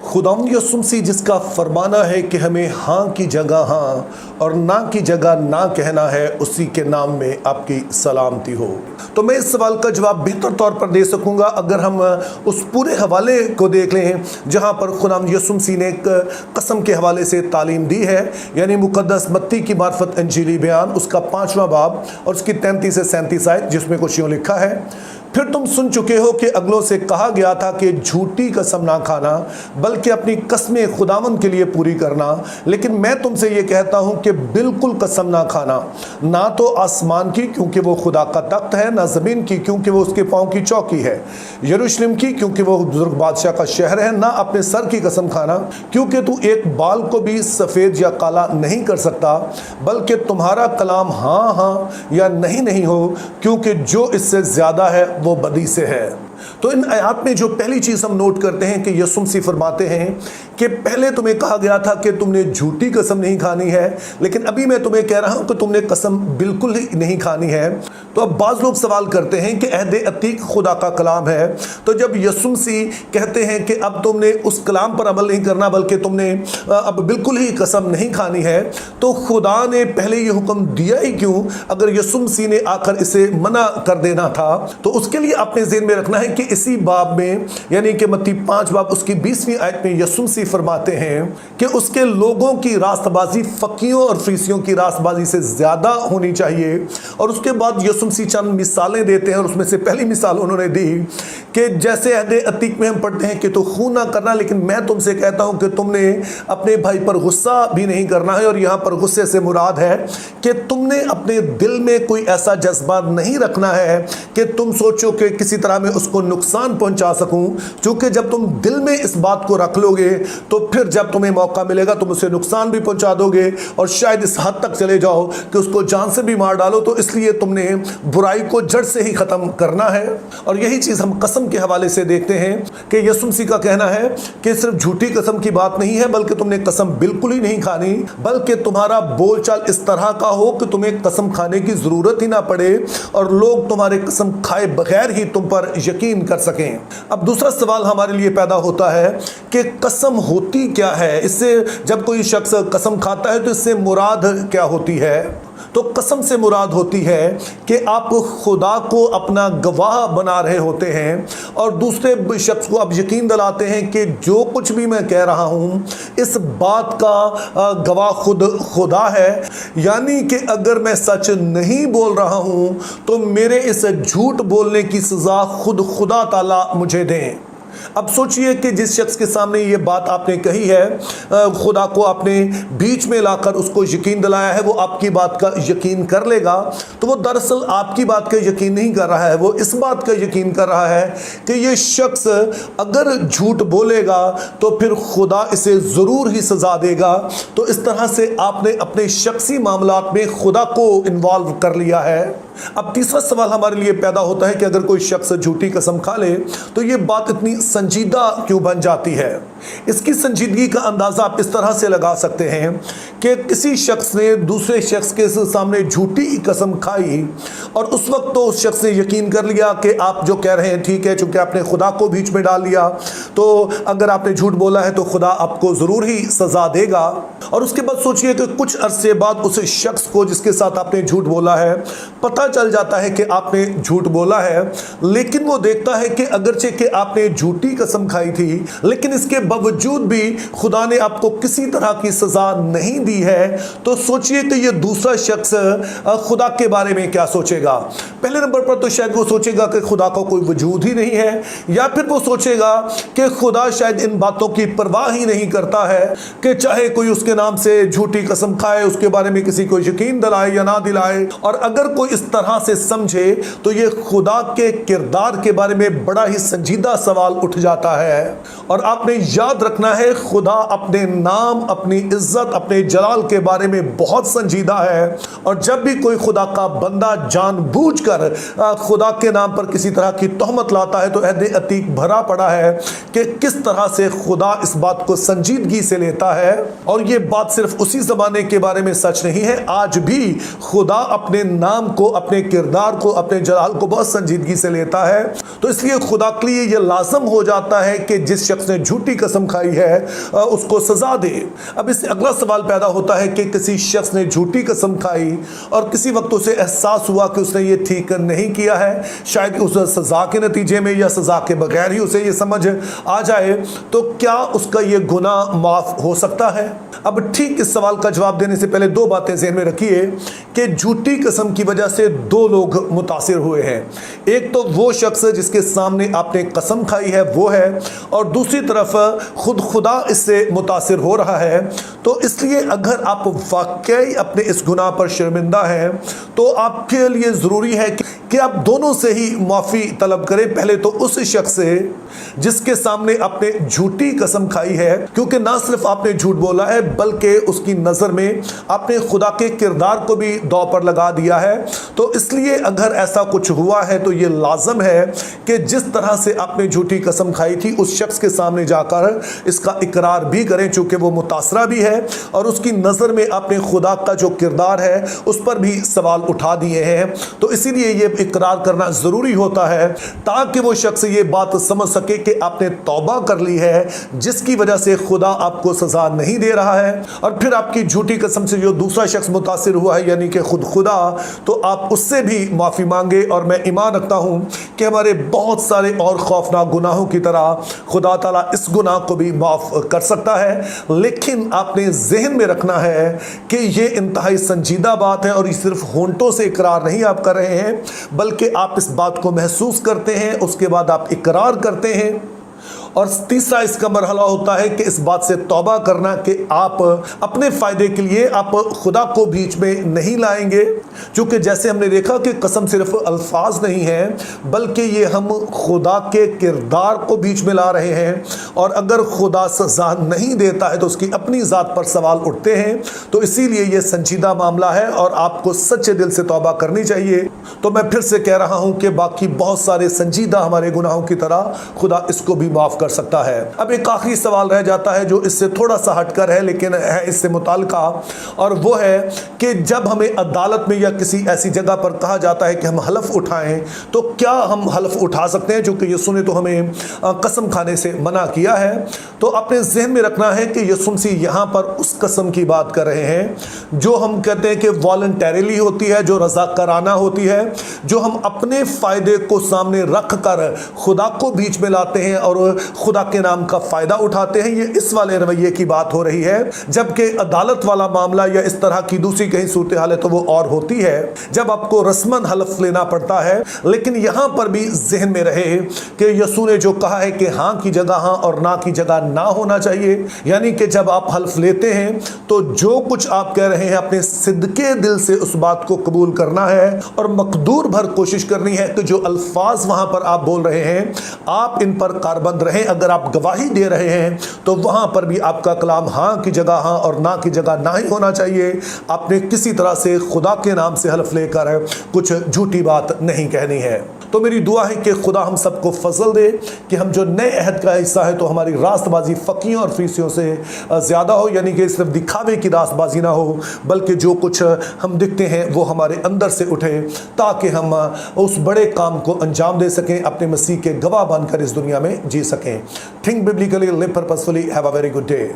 खुदावंद यसुम मसीह जिसका फरमाना है कि हमें हाँ की जगह हाँ और ना की जगह ना कहना है, उसी के नाम में आपकी सलामती हो। तो मैं इस सवाल का जवाब बेहतर तौर पर दे सकूंगा अगर हम उस पूरे हवाले को देख लें जहां पर खुदावंद यसुम मसीह ने एक कसम के हवाले से तालीम दी है, यानी मुकद्दस मत्ती की मार्फत इंजीली बयान उसका 5वां बाब और उसकी 33 से 37 आयत, जिसमें कुछ यूँ लिखा है, फिर तुम सुन चुके हो कि अगलों से कहा गया था कि झूठी कसम ना खाना बल्कि अपनी कस्में खुदावंद के लिए पूरी करना। लेकिन मैं तुमसे ये कहता हूं कि बिल्कुल कसम ना खाना, ना तो आसमान की क्योंकि वो खुदा का तख्त है, ना ज़मीन की क्योंकि वो उसके पाँव की चौकी है, यरूशलेम की क्योंकि वो बुजुर्ग बादशाह का शहर है, ना अपने सर की कसम खाना क्योंकि तू एक बाल को भी सफ़ेद या काला नहीं कर सकता, बल्कि तुम्हारा कलाम हाँ हाँ या नहीं नहीं हो, क्योंकि जो इससे ज़्यादा है वो बदी से है। तो इन आयत में जो पहली चीज़ हम नोट करते हैं कि यसुम मसीह फरमाते हैं कि पहले तुम्हें कहा गया था कि तुमने झूठी कसम नहीं खानी है, लेकिन अभी मैं तुम्हें कह रहा हूं कि तुमने कसम बिल्कुल ही नहीं खानी है। तो अब बाज़ लोग सवाल करते हैं कि अहद अतीक खुदा का कलाम है, तो जब यसुम मसीह कहते हैं कि अब तुमने उस कलाम पर अमल नहीं करना बल्कि तुमने अब बिल्कुल ही कसम नहीं खानी है, तो खुदा ने पहले ये हुक्म दिया ही क्यों अगर यसुम मसीह ने आकर इसे मना कर देना था? तो उसके लिए आपने ज़हन में रखना है कि इसी बाब में यानी कि मत्ती 5 बाब उसकी 20वीं आयत में यसुम मसीह फरमाते हैं कि उसके लोगों की रास्तबाजी फकीयों और फरीसियों की रास्तबाजी से ज़्यादा होनी चाहिए। और उसके बाद यसुम मसीह चंद मिसालें देते हैं और उसमें से पहली मिसाल उन्होंने दी कि जैसे अहद अतीक में हम पढ़ते हैं कि तो खून ना करना, लेकिन मैं तुमसे कहता हूं कि तुमने अपने भाई पर गुस्सा भी नहीं करना है। और यहाँ पर गुस्से से मुराद है कि तुमने अपने दिल में कोई ऐसा जज्बा नहीं रखना है कि तुम सोचो कि किसी तरह में उसको नुकसान पहुंचा सकूं, क्योंकि जब तुम दिल में इस बात को रख लोगे तो फिर जब तुम्हें मौका मिलेगा तुम उसे नुकसान भी पहुंचा दोगे और शायद इस हद तक चले जाओ कि उसको जान से भी मार डालो। तो इसलिए तुमने बुराई को जड़ से ही खत्म करना है। और यही चीज हम कसम के हवाले से देखते हैं कि यसुम मसीह का कहना है कि सिर्फ झूठी कसम की बात नहीं है बल्कि तुमने कसम बिल्कुल ही नहीं खानी, बल्कि तुम्हारा बोलचाल इस तरह का हो कि तुम्हें कसम खाने की जरूरत ही ना पड़े और लोग तुम्हारे कसम खाए बगैर ही तुम पर यकीन कर सकें। अब दूसरा सवाल हमारे लिए पैदा होता है कि कसम होती क्या है? इससे जब कोई शख्स कसम खाता है तो इससे मुराद क्या होती है? तो कसम से मुराद होती है कि आप खुदा को अपना गवाह बना रहे होते हैं और दूसरे शख्स को आप यकीन दिलाते हैं कि जो कुछ भी मैं कह रहा हूँ इस बात का गवाह खुद खुदा है। यानी कि अगर मैं सच नहीं बोल रहा हूँ तो मेरे इस झूठ बोलने की सज़ा खुद खुदा ताला मुझे दें। अब सोचिए कि जिस शख्स के सामने ये बात आपने कही है, खुदा को आपने बीच में लाकर उसको यकीन दिलाया है, वो आपकी बात का यकीन कर लेगा, तो वो दरअसल आपकी बात का यकीन नहीं कर रहा है, वो इस बात का यकीन कर रहा है कि ये शख्स अगर झूठ बोलेगा तो फिर खुदा इसे ज़रूर ही सज़ा देगा। तो इस तरह से आपने अपने शख्सी मामलात में खुदा को इन्वॉल्व कर लिया है। अब तीसरा सवाल हमारे लिए पैदा होता है कि अगर कोई शख्स झूठी कसम खा ले तो ये बात इतनी संजीदा क्यों बन जाती है? इसकी संजीदगी का अंदाज़ा आप इस तरह से लगा सकते हैं कि किसी शख्स ने दूसरे शख्स के सामने झूठी कसम खाई और उस वक्त तो उस शख्स ने यकीन कर लिया कि आप जो कह रहे हैं ठीक है, चूँकि आपने खुदा को बीच में डाल दिया तो अगर आपने झूठ बोला है तो खुदा आपको ज़रूर ही सज़ा देगा। और उसके बाद सोचिए कि कुछ अरसे बाद उस शख्स को जिसके साथ आपने झूठ बोला है पता चल जाता है कि आपने झूठ बोला है, लेकिन वो देखता है कि अगरचे कि आपने झूठी कसम खाई थी लेकिन इसके बावजूद भी खुदा ने आपको किसी तरह की सज़ा नहीं दी है। तो सोचिए कि ये दूसरा शख्स खुदा के बारे में क्या सोचेगा? पहले नंबर पर तो शायद वो सोचेगा कि खुदा का कोई वजूद ही नहीं है, या फिर वो सोचेगा कि खुदा शायद इन बातों की परवाह ही नहीं करता है कि चाहे कोई उसके नाम से झूठी कसम खाए, उसके बारे में किसी को यकीन दिलाए या ना दिलाए। और अगर कोई इस तरह से समझे तो ये खुदा के किरदार के बारे में बड़ा ही संजीदा सवाल उठ जाता है। और आपने याद रखना है खुदा अपने नाम, अपनी इज्जत, अपने जलाल के बारे में बहुत संजीदा है। और जब भी कोई खुदा का बंदा जानबूझकर खुदा के नाम पर किसी तरह की तोहमत लाता है तो अहद अतीक भरा पड़ा है कि किस तरह से खुदा इस बात को संजीदगी से लेता है। और ये बात सिर्फ उसी ज़माने के बारे में सच नहीं है, आज भी खुदा अपने नाम को اپنے کردار کو, اپنے جلال کو بہت سنجیدگی سے لیتا ہے. تو اس لیے خدا کے لیے یہ لازم ہو جاتا ہے کہ جس شخص نے جھوٹی قسم کھائی ہے اس کو سزا دے. اب اس سے اگلا سوال پیدا ہوتا ہے کہ کسی شخص نے جھوٹی قسم کھائی اور کسی وقت اسے احساس ہوا کہ اس نے یہ ٹھیک نہیں کیا ہے, شاید اس سزا کے نتیجے میں یا سزا کے بغیر ہی اسے یہ سمجھ آ جائے, تو کیا اس کا یہ گناہ معاف ہو سکتا ہے؟ اب ٹھیک اس سوال کا جواب دینے سے پہلے دو باتیں ذہن میں رکھیے کہ جھوٹی قسم کی وجہ سے دو لوگ متاثر ہوئے ہیں. ایک تو وہ شخص جس کے سامنے آپ نے قسم کھائی ہے وہ ہے, اور دوسری طرف خود خدا اس سے متاثر ہو رہا ہے. تو اس لیے اگر آپ واقعی اپنے اس گناہ پر شرمندہ ہیں تو آپ کے لیے ضروری ہے کہ آپ دونوں سے ہی معافی طلب کریں. پہلے تو اس شخص سے جس کے سامنے آپ نے جھوٹی قسم کھائی ہے, کیونکہ نہ صرف آپ نے جھوٹ بولا ہے بلکہ اس کی نظر میں آپ نے خدا کے کردار کو بھی داؤ پر لگا دیا ہے. تو اس لیے اگر ایسا کچھ ہوا ہے تو یہ لازم ہے کہ جس طرح سے آپ نے جھوٹی قسم کھائی تھی اس شخص کے سامنے جا کر اس کا اقرار بھی کریں, چونکہ وہ متاثرہ بھی ہے اور اس کی نظر میں آپ نے خدا کا جو کردار ہے اس پر بھی سوال اٹھا دیے ہیں. تو اسی لیے یہ اقرار کرنا ضروری ہوتا ہے تاکہ وہ شخص یہ بات سمجھ سکے کہ آپ نے توبہ کر لی ہے, جس کی وجہ سے خدا آپ کو سزا نہیں دے رہا ہے. اور پھر آپ کی جھوٹی قسم سے جو دوسرا شخص متاثر ہوا ہے یعنی کہ خود خدا, تو آپ اس سے بھی معافی مانگے. اور میں ایمان رکھتا ہوں کہ ہمارے بہت سارے اور خوفناک گناہوں کی طرح خدا تعالیٰ اس گناہ کو بھی معاف کر سکتا ہے. لیکن آپ نے ذہن میں رکھنا ہے کہ یہ انتہائی سنجیدہ بات ہے اور یہ صرف ہونٹوں سے اقرار نہیں آپ کر رہے ہیں بلکہ آپ اس بات کو محسوس کرتے ہیں, اس کے بعد آپ اقرار کرتے ہیں. اور تیسرا اس کا مرحلہ ہوتا ہے کہ اس بات سے توبہ کرنا کہ آپ اپنے فائدے کے لیے آپ خدا کو بیچ میں نہیں لائیں گے, چونکہ جیسے ہم نے دیکھا کہ قسم صرف الفاظ نہیں ہے بلکہ یہ ہم خدا کے کردار کو بیچ میں لا رہے ہیں. اور اگر خدا سزا نہیں دیتا ہے تو اس کی اپنی ذات پر سوال اٹھتے ہیں. تو اسی لیے یہ سنجیدہ معاملہ ہے اور آپ کو سچے دل سے توبہ کرنی چاہیے. تو میں پھر سے کہہ رہا ہوں کہ باقی بہت سارے سنجیدہ ہمارے گناہوں کی طرح خدا اس کو بھی معاف کر سکتا ہے. اب ایک آخری سوال رہ جاتا ہے جو اس سے تھوڑا سا ہٹ کر ہے لیکن ہے اس سے متعلقہ, اور وہ ہے کہ جب ہمیں عدالت میں یا کسی ایسی جگہ پر کہا جاتا ہے کہ ہم حلف اٹھائیں تو کیا ہم حلف اٹھا سکتے ہیں, چونکہ یہ سنے تو ہمیں قسم کھانے سے منع کیا ہے. تو اپنے ذہن میں رکھنا ہے کہ یسوع مسیح یہاں پر اس قسم کی بات کر رہے ہیں جو ہم کہتے ہیں کہ والنٹیریلی ہوتی ہے, جو رضاکارانہ ہوتی ہے, جو ہم اپنے فائدے کو سامنے رکھ کر خدا کو بیچ میں لاتے ہیں اور خدا کے نام کا فائدہ اٹھاتے ہیں. یہ اس والے رویے کی بات ہو رہی ہے, جبکہ عدالت والا معاملہ یا اس طرح کی دوسری کہیں صورتحال ہے تو وہ اور ہوتی ہے جب آپ کو رسماً حلف لینا پڑتا ہے. لیکن یہاں پر بھی ذہن میں رہے کہ یسوع نے جو کہا ہے کہ ہاں کی جگہ ہاں اور نہ کی جگہ نہ ہونا چاہیے, یعنی کہ جب آپ حلف لیتے ہیں تو جو کچھ آپ کہہ رہے ہیں اپنے صدقے دل سے اس بات کو قبول کرنا ہے اور مقدور بھر کوشش کرنی ہے کہ جو الفاظ وہاں پر آپ بول رہے ہیں آپ ان پر کاربند رہیں. اگر آپ گواہی دے رہے ہیں تو وہاں پر بھی آپ کا کلام ہاں کی جگہ ہاں اور نہ کی جگہ نہ ہی ہونا چاہیے. آپ نے کسی طرح سے خدا کے نام سے حلف لے کر کچھ جھوٹی بات نہیں کہنی ہے. تو میری دعا ہے کہ خدا ہم سب کو فضل دے کہ ہم جو نئے عہد کا حصہ ہے تو ہماری راست بازی فقیوں اور فریسیوں سے زیادہ ہو, یعنی کہ صرف دکھاوے کی راست بازی نہ ہو بلکہ جو کچھ ہم دکھتے ہیں وہ ہمارے اندر سے اٹھے تاکہ ہم اس بڑے کام کو انجام دے سکیں, اپنے مسیح کے گواہ بن کر اس دنیا میں جی سکیں. Think biblically, live purposefully. Have a very good day.